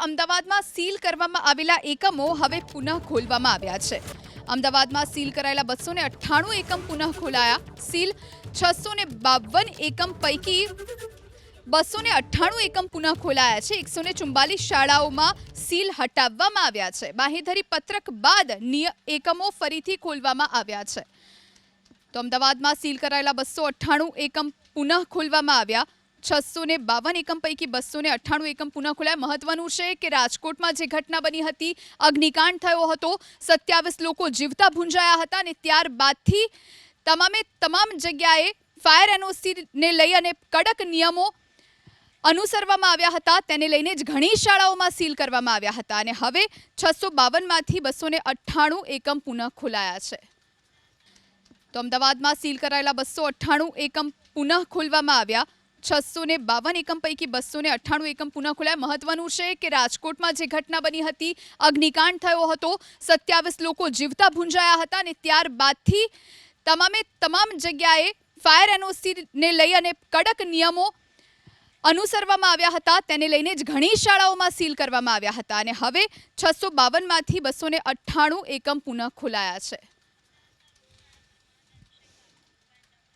અમદાવાદમાં સીલ કરવામાં આવેલા એકમો હવે પુનઃ ખોલવામાં આવ્યા છે। અમદાવાદમાં સીલ કરાયેલા 298 એકમ પુનઃ ખોલાયા। સીલ 652 એકમ પૈકી 298 એકમ પુનઃ ખોલાયા છે। 144 શાળાઓમાં સીલ હટાવવામાં આવ્યા છે। બાહેધરી પત્રક બાદ એકમો ફરીથી ખોલવામાં આવ્યા છે। તો અમદાવાદમાં સીલ કરાયેલા 298 એકમ પુનઃ ખોલવામાં આવ્યા। 652 એકમ પૈકી 298 એકમ પુનઃ ખોલાયા। મહત્વનું છે કે રાજકોટમાં જે ઘટના બની હતી, અગ્નિકાંડ થયો હતો, 27 લોકો જીવતા ભૂંજાયા હતા અને ત્યારબાદથી તમામ જગ્યાએ ફાયર એનઓસીને લઈ અને કડક નિયમો અનુસરવામાં આવ્યા હતા। તેને લઈને જ ઘણી શાળાઓમાં સીલ કરવામાં આવ્યા હતા અને હવે 652માંથી 298 એકમ પુનઃ ખોલાયા છે। તો અમદાવાદમાં સીલ કરાયેલા 298 એકમ પુનઃ ખોલવામાં આવ્યા। 652 એકમ પૈકી 298 એકમ પુનઃ ખોલાયા। મહત્વનું છે કે રાજકોટમાં જે ઘટના બની હતી, અગ્નિકાંડ થયો હતો, 27 લોકો જીવતા ભૂંજાયા હતા અને ત્યારબાદથી તમામ જગ્યાએ ફાયર એનઓસીને લઈ અને કડક નિયમો અનુસરવામાં આવ્યા હતા। તેને લઈને જ ઘણી શાળાઓમાં સીલ કરવામાં આવ્યા હતા અને હવે 652માંથી 298 એકમ પુનઃ ખોલાયા છે।